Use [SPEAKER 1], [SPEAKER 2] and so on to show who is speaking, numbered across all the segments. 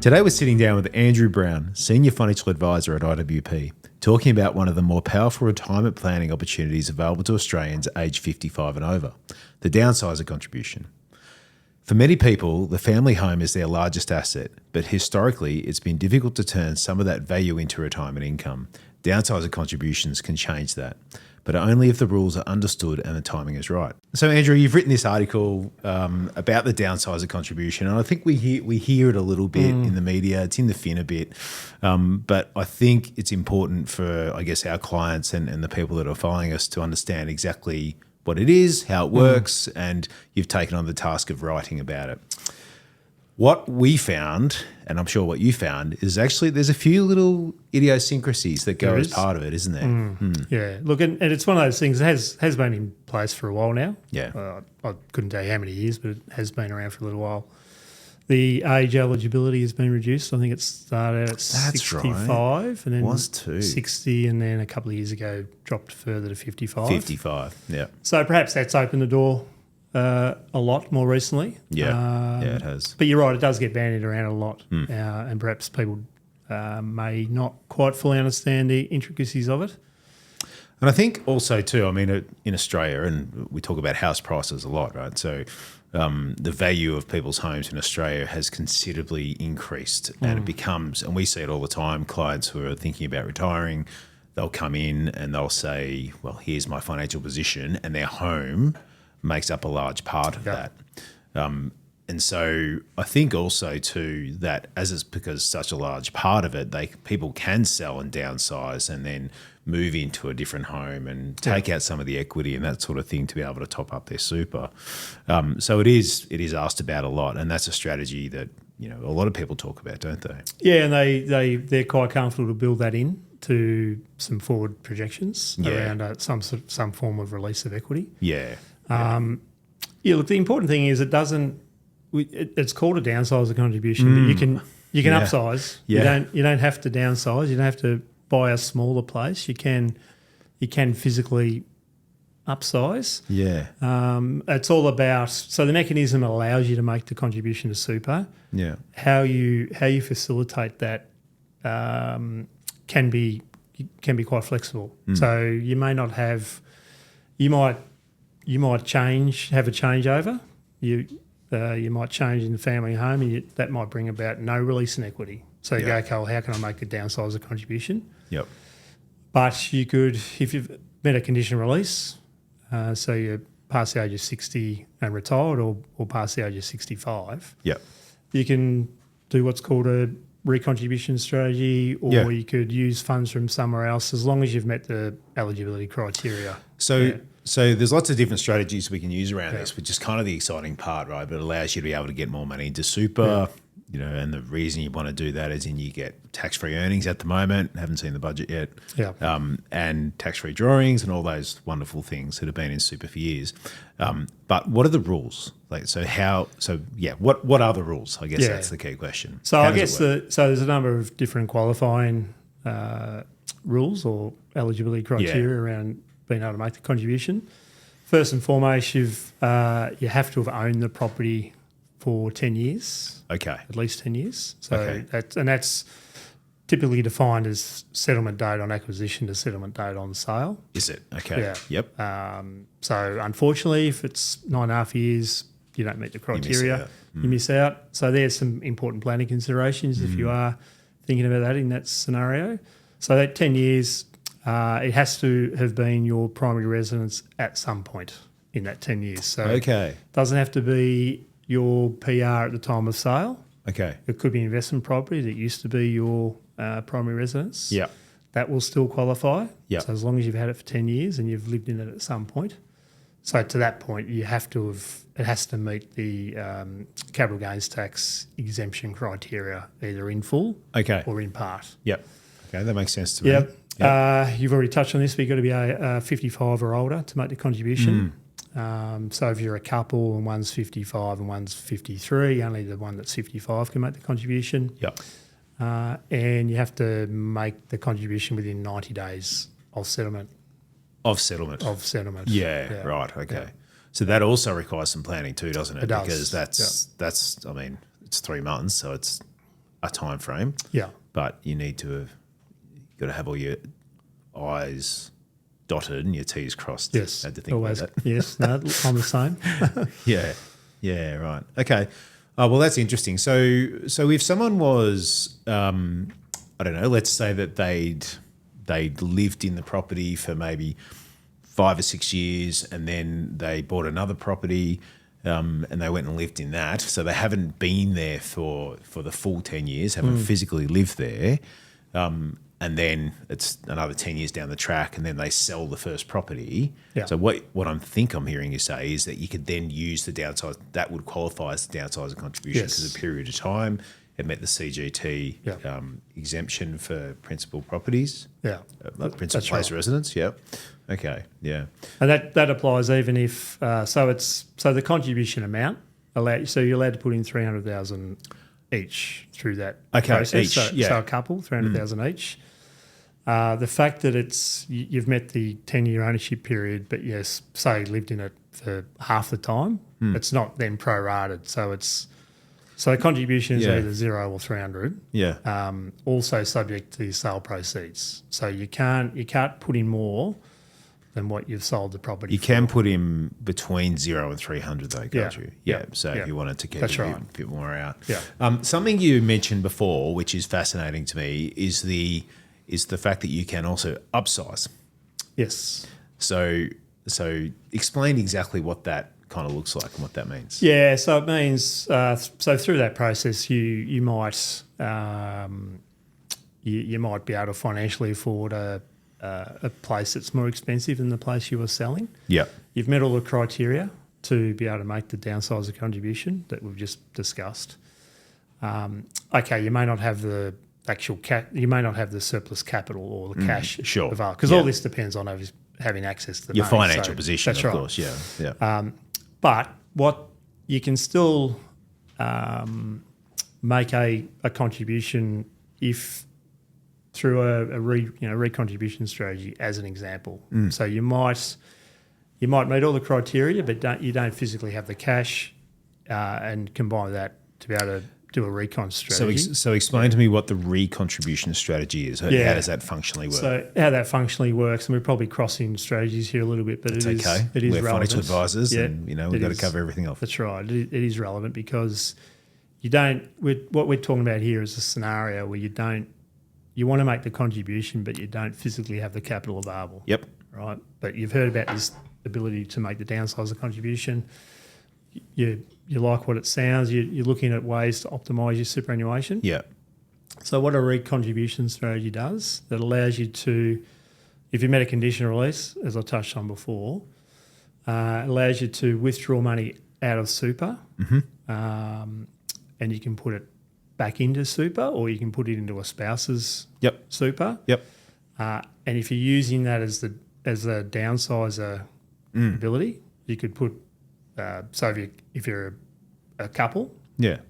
[SPEAKER 1] Today we're sitting down with Andrew Brown, Senior Financial Advisor at IWP, talking about one of the more powerful retirement planning opportunities available to Australians aged 55 and over, the downsizer contribution. For many people, the family home is their largest asset, but historically it's been difficult to turn some of that value into retirement income. Downsizer contributions can change that, but only if the rules are understood and the timing is right. So, Andrew, you've written this article about the downsizer contribution, and I think we hear it a little bit in the media. It's in the fin a bit, but I think it's important for, I guess, our clients and the people that are following us to understand exactly what it is, how it works, and you've taken on the task of writing about it. What we found, and I'm sure what you found, is actually there's a few little idiosyncrasies that go as part of it, isn't there?
[SPEAKER 2] Yeah, look, and it's one of those things that has been in place for a while now.
[SPEAKER 1] Yeah.
[SPEAKER 2] I couldn't tell you how many years, but it has been around for a little while. The age eligibility has been reduced. I think it started at 65
[SPEAKER 1] right.
[SPEAKER 2] and then
[SPEAKER 1] Was too.
[SPEAKER 2] 60 and then a couple of years ago dropped further to 55.
[SPEAKER 1] 55, yeah.
[SPEAKER 2] So perhaps that's opened the door a lot more recently.
[SPEAKER 1] Yeah, it has.
[SPEAKER 2] But you're right, it does get bandied around a lot, and perhaps people may not quite fully understand the intricacies of it.
[SPEAKER 1] And I think also too, I mean, in Australia, and we talk about house prices a lot, right? So the value of people's homes in Australia has considerably increased, and it becomes, and we see it all the time, clients who are thinking about retiring, they'll come in and they'll say, well, here's my financial position, and their home makes up a large part of that. And so I think also too that as it's because such a large part of it, people can sell and downsize and then move into a different home and take out some of the equity and that sort of thing to be able to top up their super. So it is asked about a lot, and that's a strategy that a lot of people talk about, don't they?
[SPEAKER 2] Yeah, and they're quite comfortable to build that in to some forward projections around some form of release of equity.
[SPEAKER 1] Yeah.
[SPEAKER 2] Look, the important thing is it's called a downsizer contribution, but you can upsize.
[SPEAKER 1] Yeah.
[SPEAKER 2] You don't have to downsize. You don't have to buy a smaller place. You can physically upsize.
[SPEAKER 1] Yeah.
[SPEAKER 2] It's all about, so the mechanism allows you to make the contribution to super.
[SPEAKER 1] Yeah.
[SPEAKER 2] How you facilitate that can be quite flexible. So you may not have, you might have a changeover. You might change in the family home, and that might bring about no release in equity. So you go, okay, well, how can I make a downsizer contribution?
[SPEAKER 1] Yep.
[SPEAKER 2] But you could, if you've met a conditional release, so you're past the age of 60 and retired, or past the age of 65.
[SPEAKER 1] Yep.
[SPEAKER 2] You can do what's called a recontribution strategy, or you could use funds from somewhere else as long as you've met the eligibility criteria.
[SPEAKER 1] So there's lots of different strategies we can use around this, which is kind of the exciting part, right? But it allows you to be able to get more money into super, and the reason you want to do that is you get tax-free earnings at the moment, haven't seen the budget yet, and tax-free drawings and all those wonderful things that have been in super for years. But what are the rules? What are the rules? I guess that's the key question.
[SPEAKER 2] So I guess there's a number of different qualifying rules or eligibility criteria around being able to make the contribution. First and foremost, you have to have owned the property for 10 years. Okay. At least 10 years. So that's typically defined as settlement date on acquisition to settlement date on sale.
[SPEAKER 1] Is it? Okay.
[SPEAKER 2] Yeah.
[SPEAKER 1] Yep.
[SPEAKER 2] So unfortunately, if it's 9.5 years, you don't meet the criteria. You miss out. So there's some important planning considerations if you are thinking about that in that scenario. So that 10 years, it has to have been your primary residence at some point in that 10 years. So it doesn't have to be your PR at the time of sale. Okay. It could be investment property that used to be your primary residence. Yeah. That will still qualify. Yeah. So as long as you've had it for 10 years and you've lived in it at some point. So to that point, it has to meet the capital gains tax exemption criteria, either in full or in part.
[SPEAKER 1] Yep. Okay, that makes sense to me.
[SPEAKER 2] Yep. You've already touched on this, but you've got to be 55 or older to make the contribution. So if you're a couple and one's 55 and one's 53, only the one that's 55 can make the contribution. Yep. And you have to make the contribution within 90 days of settlement.
[SPEAKER 1] Of settlement.
[SPEAKER 2] Yeah.
[SPEAKER 1] Right. Okay. Yeah. So that also requires some planning too, doesn't it?
[SPEAKER 2] It does.
[SPEAKER 1] Because that's I mean, it's 3 months, so it's a time frame.
[SPEAKER 2] Yeah.
[SPEAKER 1] But you need to have, you've got to have all your I's dotted and your T's crossed.
[SPEAKER 2] Yes.
[SPEAKER 1] Had to think
[SPEAKER 2] Always.
[SPEAKER 1] about that.
[SPEAKER 2] Yes. No, I'm the same.
[SPEAKER 1] Yeah. Yeah, right. Okay. Well, that's interesting. So if someone was, I don't know, let's say that they'd lived in the property for maybe 5 or 6 years, and then they bought another property, and they went and lived in that. So they haven't been there for the full 10 years, haven't physically lived there. And then it's another 10 years down the track, and then they sell the first property.
[SPEAKER 2] Yeah.
[SPEAKER 1] So what I'm hearing you say is that you could then use the downsize, that would qualify as the downsizer contribution because a period of time. It met the CGT exemption for principal properties.
[SPEAKER 2] Yeah.
[SPEAKER 1] Principal place residence. Yep. Okay. Yeah.
[SPEAKER 2] And that applies even if so the contribution amount so you're allowed to put in 300,000 each through that process.
[SPEAKER 1] Each.
[SPEAKER 2] So a couple 300,000 each. The fact that you've met the 10-year ownership period, but yes, say lived in it for half the time, it's not then prorated. So the contribution is either 0 or 300.
[SPEAKER 1] Yeah.
[SPEAKER 2] Also subject to sale proceeds. So you can't put in more than what you've sold the property
[SPEAKER 1] You
[SPEAKER 2] for.
[SPEAKER 1] can put in between 0 and 300 though, can't you?
[SPEAKER 2] Yeah.
[SPEAKER 1] So if you wanted to get a bit more out.
[SPEAKER 2] Yeah.
[SPEAKER 1] Something you mentioned before, which is fascinating to me, is the fact that you can also upsize.
[SPEAKER 2] Yes.
[SPEAKER 1] So explain exactly what that kind of looks like and what that means.
[SPEAKER 2] Yeah, so it means so through that process you might you might be able to financially afford a place that's more expensive than the place you were selling.
[SPEAKER 1] Yeah.
[SPEAKER 2] You've met all the criteria to be able to make the downsizer contribution that we've just discussed. Okay, you may not have the actual you may not have the surplus capital or the cash available, because all this depends on having access to the
[SPEAKER 1] your
[SPEAKER 2] money.
[SPEAKER 1] financial position,
[SPEAKER 2] that's
[SPEAKER 1] of course. Yeah.
[SPEAKER 2] But what you can still make a contribution if through a recontribution strategy, as an example. So you might meet all the criteria, but you don't physically have the cash, and combine that to be able to do a recon strategy.
[SPEAKER 1] So explain to me what the recontribution strategy is. How does that functionally work?
[SPEAKER 2] So how that functionally works, and we're probably crossing strategies here a little bit, but
[SPEAKER 1] It's okay.
[SPEAKER 2] It is
[SPEAKER 1] We're
[SPEAKER 2] relevant.
[SPEAKER 1] financial advisors, and we've got to cover everything off.
[SPEAKER 2] That's right. It is relevant because what we're talking about here is a scenario where you want to make the contribution, but you don't physically have the capital available.
[SPEAKER 1] Yep.
[SPEAKER 2] Right. But you've heard about this ability to make the downsizer contribution. You like what it sounds. You're looking at ways to optimise your superannuation.
[SPEAKER 1] Yeah.
[SPEAKER 2] So what a recontribution strategy does, that allows you to, if you met a conditional release, as I touched on before, allows you to withdraw money out of super, and you can put it back into super, or you can put it into a spouse's super.
[SPEAKER 1] Yep.
[SPEAKER 2] And if you're using that as a downsizer ability, you could put. So if you're a couple, and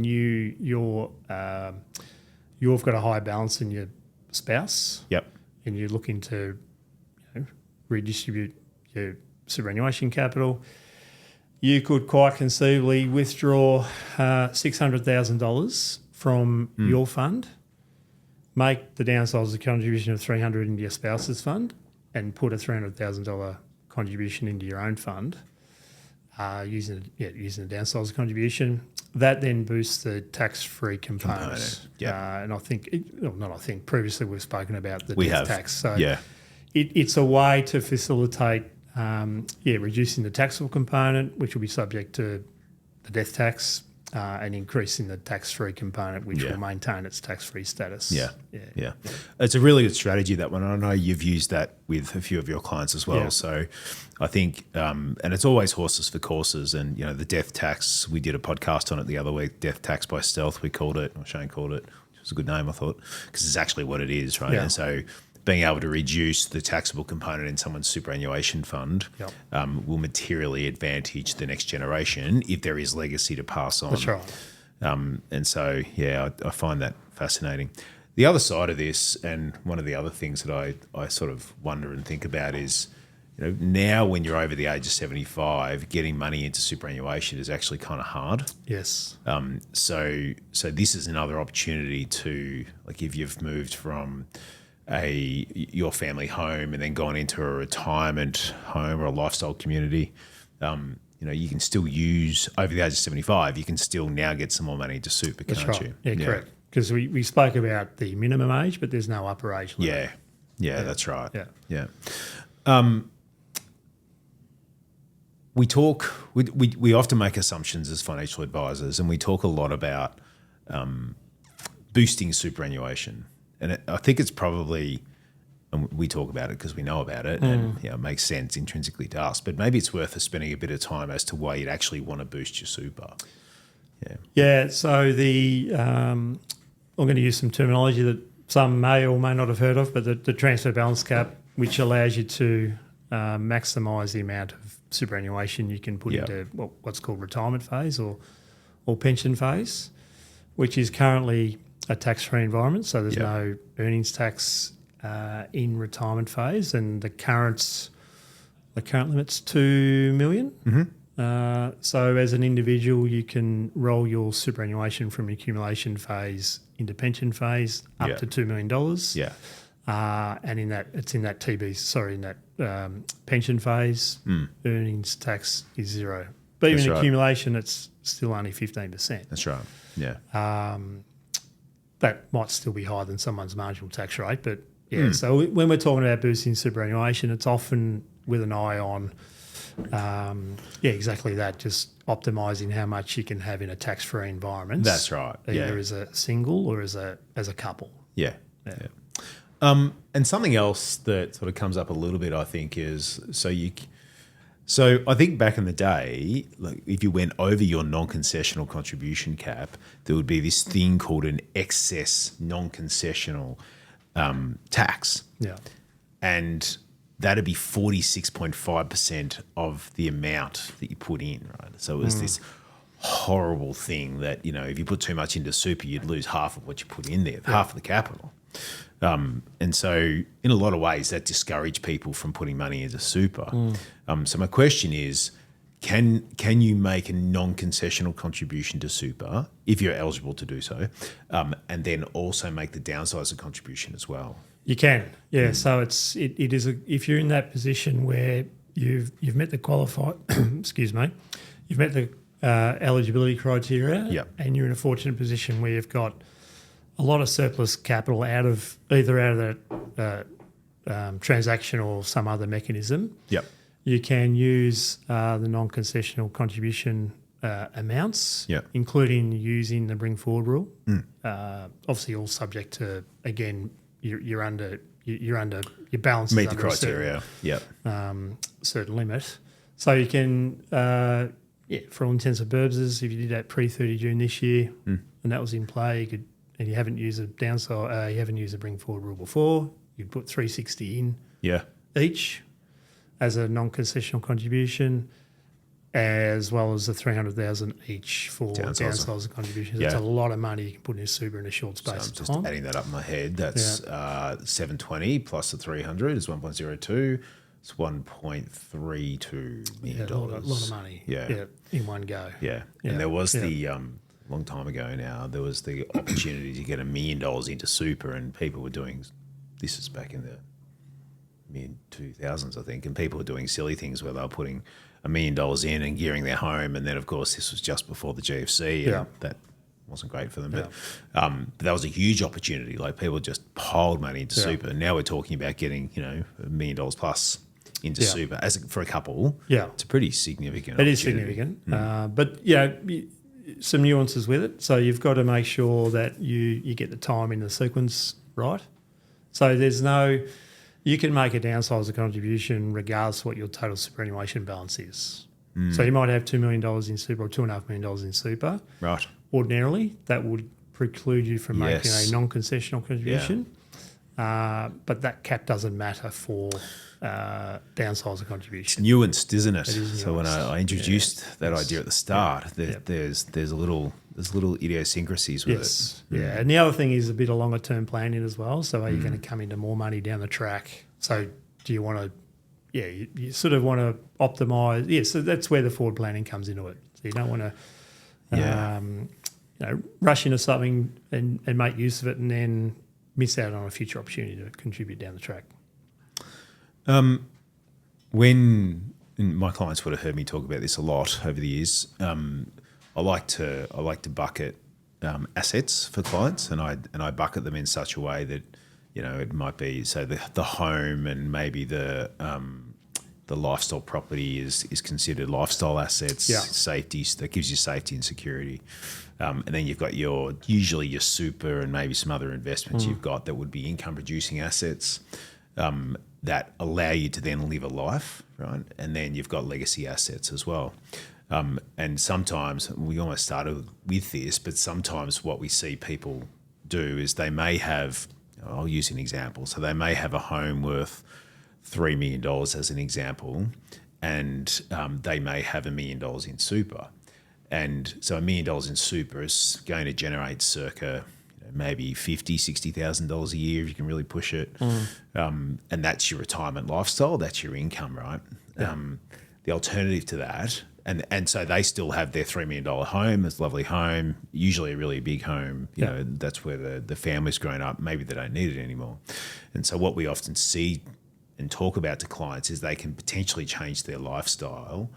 [SPEAKER 2] you've got a high balance in your spouse, and you're looking to redistribute your superannuation capital, you could quite conceivably withdraw $600,000 from your fund, make the downsizer contribution of $300,000 into your spouse's fund, and put a $300,000 contribution into your own fund, using the downsizer contribution. That then boosts the tax-free component. And previously we've spoken about the death tax. So it's a way to facilitate reducing the taxable component, which will be subject to the death tax, and increasing the tax-free component, which will maintain its tax-free status.
[SPEAKER 1] Yeah. It's a really good strategy, that one. I know you've used that with a few of your clients as well.
[SPEAKER 2] Yeah.
[SPEAKER 1] So I think, and it's always horses for courses. And, the death tax, we did a podcast on it the other week, death tax by stealth, we called it, or Shane called it, which was a good name, I thought, because it's actually what it is, right?
[SPEAKER 2] Yeah.
[SPEAKER 1] And so being able to reduce the taxable component in someone's superannuation fund will materially advantage the next generation if there is legacy to pass on.
[SPEAKER 2] That's right.
[SPEAKER 1] And so, I find that fascinating. The other side of this, and one of the other things that I sort of wonder and think about is, now when you're over the age of 75, getting money into superannuation is actually kind of hard.
[SPEAKER 2] Yes.
[SPEAKER 1] So this is another opportunity to, like, if you've moved from your family home and then gone into a retirement home or a lifestyle community, you can still use, over the age of 75, you can still now get some more money into super, can't
[SPEAKER 2] That's right.
[SPEAKER 1] you?
[SPEAKER 2] Yeah, correct. Because we spoke about the minimum age, but there's no upper age limit.
[SPEAKER 1] Yeah, that's right.
[SPEAKER 2] Yeah.
[SPEAKER 1] We often make assumptions as financial advisors, and we talk a lot about boosting superannuation. And I think it's probably, and we talk about it because we know about it, and it makes sense intrinsically to us. But maybe it's worth us spending a bit of time as to why you'd actually want to boost your super.
[SPEAKER 2] Yeah. So I'm going to use some terminology that some may or may not have heard of, but the transfer balance cap, which allows you to maximise the amount of superannuation you can put into what's called retirement phase or pension phase, which is currently a tax-free environment. So there's no earnings tax in retirement phase, and the current limit's $2 million.
[SPEAKER 1] Mm-hmm.
[SPEAKER 2] So as an individual, you can roll your superannuation from accumulation phase into pension phase up to $2 million.
[SPEAKER 1] Yeah.
[SPEAKER 2] And in that pension phase, earnings tax is zero. But even accumulation, it's still only 15%.
[SPEAKER 1] That's right. Yeah.
[SPEAKER 2] That might still be higher than someone's marginal tax rate, but so when we're talking about boosting superannuation, it's often with an eye on, exactly that, just optimising how much you can have in a tax-free environment.
[SPEAKER 1] That's right.
[SPEAKER 2] Either as a single or as a couple.
[SPEAKER 1] Yeah. And something else that sort of comes up a little bit, I think, is so I think back in the day, like if you went over your non-concessional contribution cap, there would be this thing called an excess non-concessional tax.
[SPEAKER 2] Yeah.
[SPEAKER 1] And that'd be 46.5% of the amount that you put in, right? So it was this horrible thing that, if you put too much into super, you'd lose half of what you put in there, half of the capital. And so in a lot of ways that discouraged people from putting money into super. So my question is, can you make a non-concessional contribution to super if you're eligible to do so, and then also make the downsizer contribution as well?
[SPEAKER 2] You can, yeah. So it is if you're in that position where you've met the you've met the eligibility criteria, and you're in a fortunate position where you've got a lot of surplus capital out of that transaction or some other mechanism.
[SPEAKER 1] Yep.
[SPEAKER 2] You can use the non-concessional contribution amounts, including using the bring forward rule. Obviously, all subject to, again, you're under your balance
[SPEAKER 1] meet the criteria.
[SPEAKER 2] Certain limit. So you can, for all intents and purposes, if you did that pre-30 June this year, and that was in play, you could. And you haven't used a downside, you haven't used a bring forward rule before, you'd put 360 in each as a non-concessional contribution, as well as the 300,000 each for downsizer contributions. It's a lot of money you can put in a super in a short space of time.
[SPEAKER 1] Just adding that up in my head, that's 720 plus the 300 is 1.02. It's $1.32 million.
[SPEAKER 2] A lot of money. In one go.
[SPEAKER 1] And there was the long time ago now, there was the opportunity to get $1 million into super, and people were doing, this is back in the mid-2000s, I think, and people were doing silly things where they were putting $1 million in and gearing their home, and then, of course, this was just before the GFC, and that wasn't great for them. But that was a huge opportunity. Like, people just piled money into super. Now we're talking about getting, $1 million plus into super for a couple. It's a pretty significant opportunity.
[SPEAKER 2] It is significant. But, some nuances with it. So you've got to make sure that you get the time in the sequence right. So you can make a downsizer contribution regardless of what your total superannuation balance is. So you might have $2 million in super or $2.5 million in super.
[SPEAKER 1] Right.
[SPEAKER 2] Ordinarily, that would preclude you from making a non-concessional contribution. But that cap doesn't matter for downsizer contribution.
[SPEAKER 1] It's nuanced, isn't it? So when I introduced that idea at the start, there's little idiosyncrasies with it.
[SPEAKER 2] Yeah, and the other thing is a bit of longer term planning as well. So are you going to come into more money down the track? So do you want to you sort of want to optimise. Yeah, so that's where the forward planning comes into it. So you don't want to rush into something and make use of it and then miss out on a future opportunity to contribute down the track.
[SPEAKER 1] When and my clients would have heard me talk about this a lot over the years. I like to bucket assets for clients, and I bucket them in such a way that it might be the home and maybe the lifestyle property is considered lifestyle assets. Safety that gives you safety and security, and then you've got usually your super and maybe some other investments you've got that would be income producing assets. That allow you to then live a life, right? And then you've got legacy assets as well. And sometimes, we almost started with this, but sometimes what we see people do is they may have, I'll use an example, so they may have a home worth $3 million as an example, and they may have $1 million in super. And so $1 million in super is going to generate circa maybe $50,000, $60,000 a year if you can really push it. And that's your retirement lifestyle, that's your income, right?
[SPEAKER 2] Yeah.
[SPEAKER 1] The alternative to that, and so they still have their $3 million home, it's a lovely home, usually a really big home, that's where the family's grown up, maybe they don't need it anymore. And so what we often see and talk about to clients is they can potentially change their lifestyle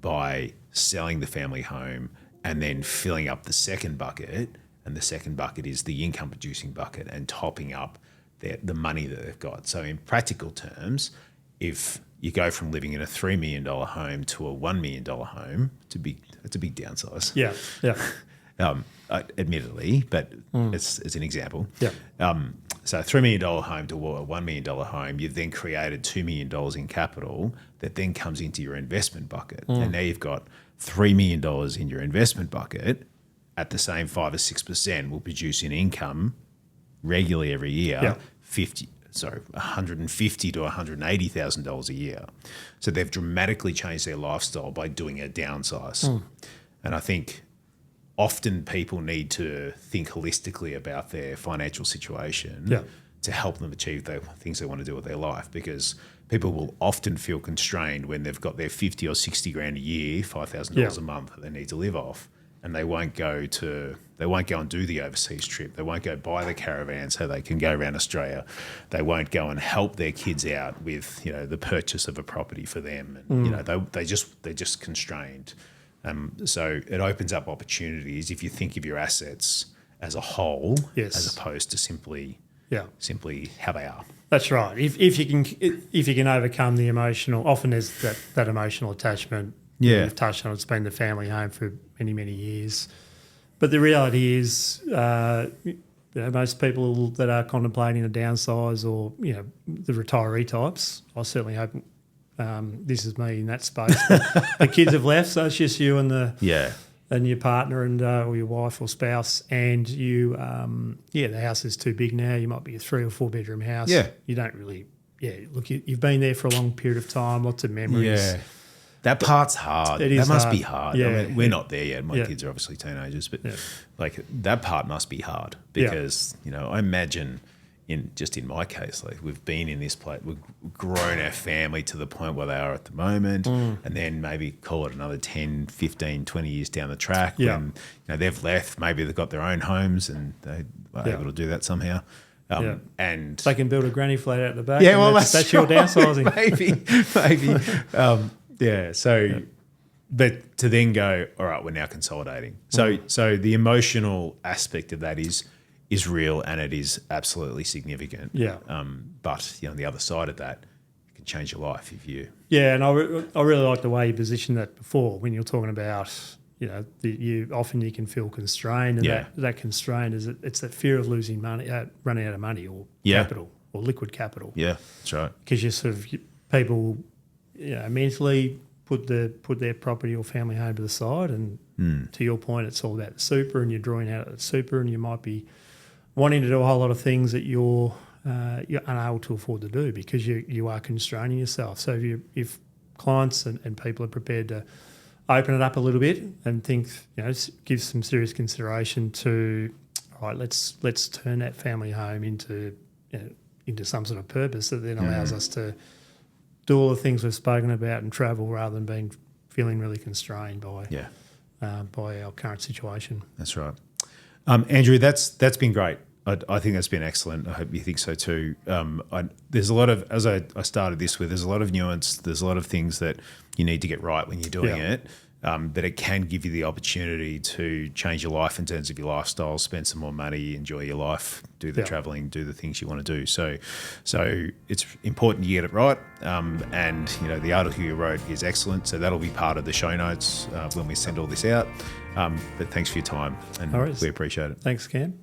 [SPEAKER 1] by selling the family home and then filling up the second bucket. And the second bucket is the income producing bucket and topping up the money that they've got. So in practical terms, if you go from living in a $3 million home to a $1 million home, it's a big downsize.
[SPEAKER 2] Yeah.
[SPEAKER 1] Admittedly, but it's an example.
[SPEAKER 2] Yeah.
[SPEAKER 1] So a $3 million home to a $1 million home, you've then created $2 million in capital that then comes into your investment bucket. And now you've got $3 million in your investment bucket at the same 5 or 6% will produce an income regularly every year, $150,000 to $180,000 a year. So they've dramatically changed their lifestyle by doing a downsize. And I think often people need to think holistically about their financial situation to help them achieve the things they want to do with their life, because people will often feel constrained when they've got their 50 or 60 grand a year, $5,000 a month that they need to live off. And they won't go and do the overseas trip. They won't go buy the caravan so they can go around Australia. They won't go and help their kids out with the purchase of a property for them. And they're just constrained. So it opens up opportunities if you think of your assets as a whole, as opposed to simply how they are.
[SPEAKER 2] That's right. If you can overcome the emotional, often there's that emotional attachment.
[SPEAKER 1] Yeah.
[SPEAKER 2] You've touched on it's been the family home for many, many years. But the reality is, most people that are contemplating a downsize or, the retiree types, I certainly hope this is me in that space. The kids have left, so it's just you and your partner and or your wife or spouse, and you, the house is too big now. You might be a 3 or 4 bedroom house. Yeah. You don't really, look, you've been there for a long period of time, lots of memories.
[SPEAKER 1] Yeah. That part's hard. That must be hard.
[SPEAKER 2] Yeah.
[SPEAKER 1] I mean, we're not there yet. My kids are obviously teenagers, but that part must be hard because, I imagine in my case, like we've been in this place, we've grown our family to the point where they are at the moment, and then maybe call it another 10, 15, 20 years down the track when they've left, maybe they've got their own homes and they are able to do that somehow. And
[SPEAKER 2] they can build a granny flat out the back.
[SPEAKER 1] Yeah, well,
[SPEAKER 2] that's your downsizing.
[SPEAKER 1] maybe. But to then go, all right, we're now consolidating. So the emotional aspect of that is real and it is absolutely significant.
[SPEAKER 2] Yeah.
[SPEAKER 1] But on the other side of that, it can change your life if you.
[SPEAKER 2] Yeah, and I really like the way you positioned that before when you're talking about, you can feel constrained, and that constraint is it's that fear of losing money, running out of money or capital or liquid capital.
[SPEAKER 1] Yeah, that's right.
[SPEAKER 2] Because people mentally put their property or family home to the side, and to your point, it's all about the super, and you're drawing out of the super, and you might be wanting to do a whole lot of things that you're unable to afford to do because you are constraining yourself. So if clients and people are prepared to open it up a little bit and think, give some serious consideration to, all right, let's turn that family home into some sort of purpose that then allows us to do all the things we've spoken about and travel rather than feeling really constrained by our current situation.
[SPEAKER 1] That's right. Andrew, that's been great. I think that's been excellent. I hope you think so too. There's a lot of, as I started this with, there's a lot of nuance. There's a lot of things that you need to get right when you're doing it. But it can give you the opportunity to change your life in terms of your lifestyle, spend some more money, enjoy your life, do the traveling, do the things you want to do. So it's important you get it right. And the article you wrote is excellent. So that'll be part of the show notes when we send all this out. But thanks for your time, and we appreciate it.
[SPEAKER 2] Thanks, Cam.